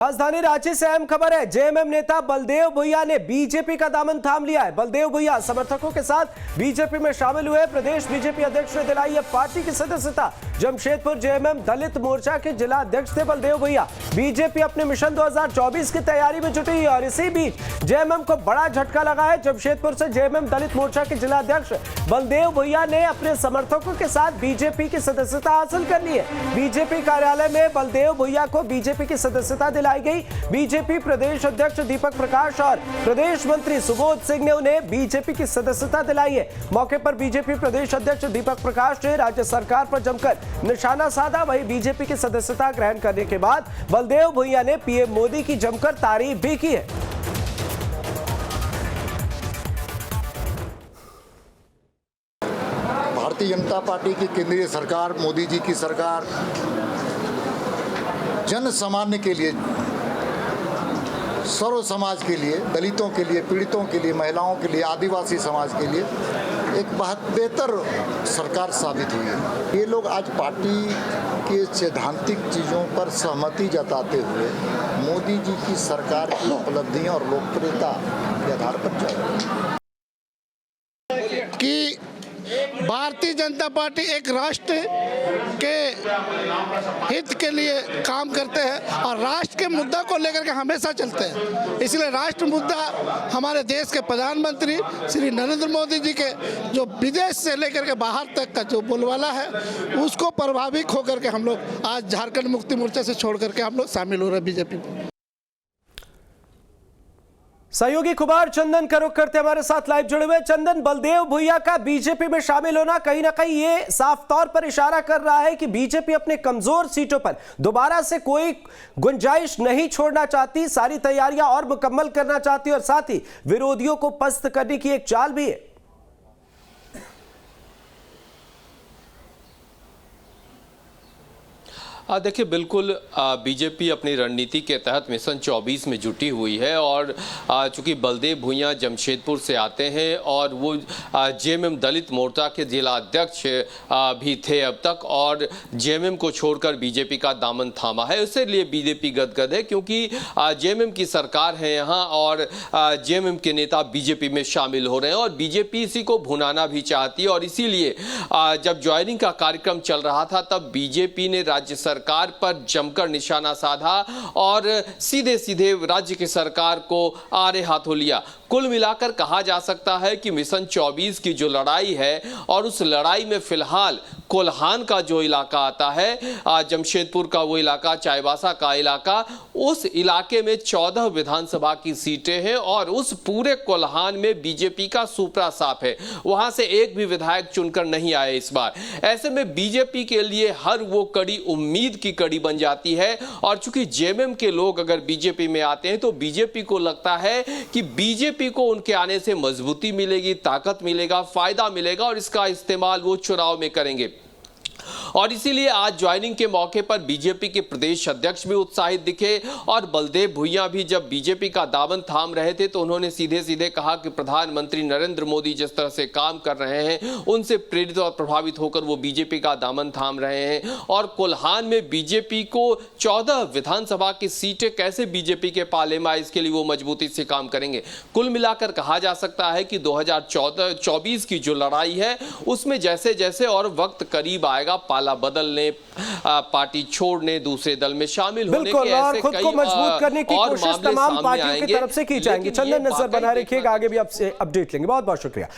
राजधानी रांची से अहम खबर है। जेएमएम नेता बलदेव भुइयां ने बीजेपी का दामन थाम लिया है। बलदेव भुइयां समर्थकों के साथ बीजेपी में शामिल हुए। प्रदेश बीजेपी अध्यक्ष ने दिलाई है पार्टी की सदस्यता। जमशेदपुर जेएमएम दलित मोर्चा के जिला अध्यक्ष थे बलदेव भुइयां। बीजेपी अपने मिशन 2024 की तैयारी में जुटी और इसी बीच जेएमएम को बड़ा झटका लगा है। जमशेदपुर से जेएमएम दलित मोर्चा के जिला अध्यक्ष बलदेव भुइयां ने अपने समर्थकों के साथ बीजेपी की सदस्यता हासिल कर ली है। बीजेपी कार्यालय में बलदेव भुइयां को बीजेपी की सदस्यता दिलाई गई। बीजेपी प्रदेश अध्यक्ष दीपक प्रकाश और प्रदेश मंत्री सुबोध सिंह ने उन्हें बीजेपी की सदस्यता दिलाई है। मौके पर बीजेपी प्रदेश अध्यक्ष दीपक प्रकाश ने राज्य सरकार पर जमकर निशाना साधा। वहीं बीजेपी की सदस्यता ग्रहण करने के बाद बलदेव भुइयां ने पीएम मोदी की जमकर तारीफ भी की है। भारतीय जनता पार्टी की केंद्रीय सरकार, मोदी जी की सरकार जन सामान्य के लिए, सर्व समाज के लिए, दलितों के लिए, पीड़ितों के लिए, महिलाओं के लिए, आदिवासी समाज के लिए एक बहुत बेहतर सरकार साबित हुई है। ये लोग आज पार्टी के सैद्धांतिक चीज़ों पर सहमति जताते हुए मोदी जी की सरकार की उपलब्धियां और लोकप्रियता के आधार पर चल रहे हैं कि भारतीय जनता पार्टी एक राष्ट्र के हित के लिए काम करते हैं और राष्ट्र के मुद्दा को लेकर के हमेशा चलते हैं। इसलिए राष्ट्र मुद्दा हमारे देश के प्रधानमंत्री श्री नरेंद्र मोदी जी के जो विदेश से लेकर के बाहर तक का जो बोलबाला है उसको प्रभावित होकर के हम लोग आज झारखंड मुक्ति मोर्चा से छोड़ करके हम लोग शामिल हो रहे हैं बीजेपी में। सहयोगी खुबार चंदन का रुख करते हमारे साथ लाइव जुड़े हुए। चंदन, बलदेव भुइयां का बीजेपी में शामिल होना कहीं ना कहीं ये साफ तौर पर इशारा कर रहा है कि बीजेपी अपने कमजोर सीटों पर दोबारा से कोई गुंजाइश नहीं छोड़ना चाहती, सारी तैयारियां और मुकम्मल करना चाहती और साथ ही विरोधियों को पस्त करने की एक चाल भी है। देखिए, बिल्कुल बीजेपी अपनी रणनीति के तहत मिशन 24 में जुटी हुई है और चूंकि बलदेव भुइयां जमशेदपुर से आते हैं और वो जेएमएम दलित मोर्चा के जिला अध्यक्ष भी थे अब तक और जेएमएम को छोड़कर बीजेपी का दामन थामा है। इसलिए बीजेपी गदगद है क्योंकि जेएमएम की सरकार है यहाँ और जेएमएम के नेता बीजेपी में शामिल हो रहे हैं और बीजेपी इसी को भुनाना भी चाहती है और इसीलिए जब ज्वाइनिंग का कार्यक्रम चल रहा था तब बीजेपी ने राज्य सरकार पर जमकर निशाना साधा और सीधे सीधे राज्य की सरकार को आड़े हाथों लिया। कुल मिलाकर कहा जा सकता है कि मिशन 24 की जो लड़ाई है और उस लड़ाई में फिलहाल कोल्हान का जो इलाका आता है, जमशेदपुर का वो इलाका, चाईबासा का इलाका, उस इलाके में 14 विधानसभा की सीटें हैं और उस पूरे कोल्हान में बीजेपी का सुपरा साफ है। वहां से एक भी विधायक चुनकर नहीं आए इस बार। ऐसे में बीजेपी के लिए हर वो कड़ी उम्मीद की कड़ी बन जाती है और चूंकि जेएमएम के लोग अगर बीजेपी में आते हैं तो बीजेपी को लगता है कि बीजेपी को उनके आने से मजबूती मिलेगी, ताकत मिलेगा, फायदा मिलेगा और इसका इस्तेमाल वो चुनाव में करेंगे। और इसीलिए आज ज्वाइनिंग के मौके पर बीजेपी के प्रदेश अध्यक्ष भी उत्साहित दिखे और बलदेव भुइयां भी जब बीजेपी का दामन थाम रहे थे तो उन्होंने सीधे सीधे कहा कि प्रधानमंत्री नरेंद्र मोदी जिस तरह से काम कर रहे हैं उनसे प्रेरित और प्रभावित होकर वो बीजेपी का दामन थाम रहे हैं और कोल्हान में बीजेपी को 14 विधानसभा की सीटें कैसे बीजेपी के पाले में आए इसके लिए वो मजबूती से काम करेंगे। कुल मिलाकर कहा जा सकता है कि 2024 की जो लड़ाई है उसमें जैसे जैसे और वक्त करीब आएगा, पाला बदलने, पार्टी छोड़ने, दूसरे दल में शामिल होने के ऐसे खुद को मजबूत करने की कोशिश तमाम पार्टियों की तरफ से की जाएगी। चंदन, नजर बनाए रखिएगा, आगे भी आपसे अपडेट लेंगे। बहुत बहुत शुक्रिया।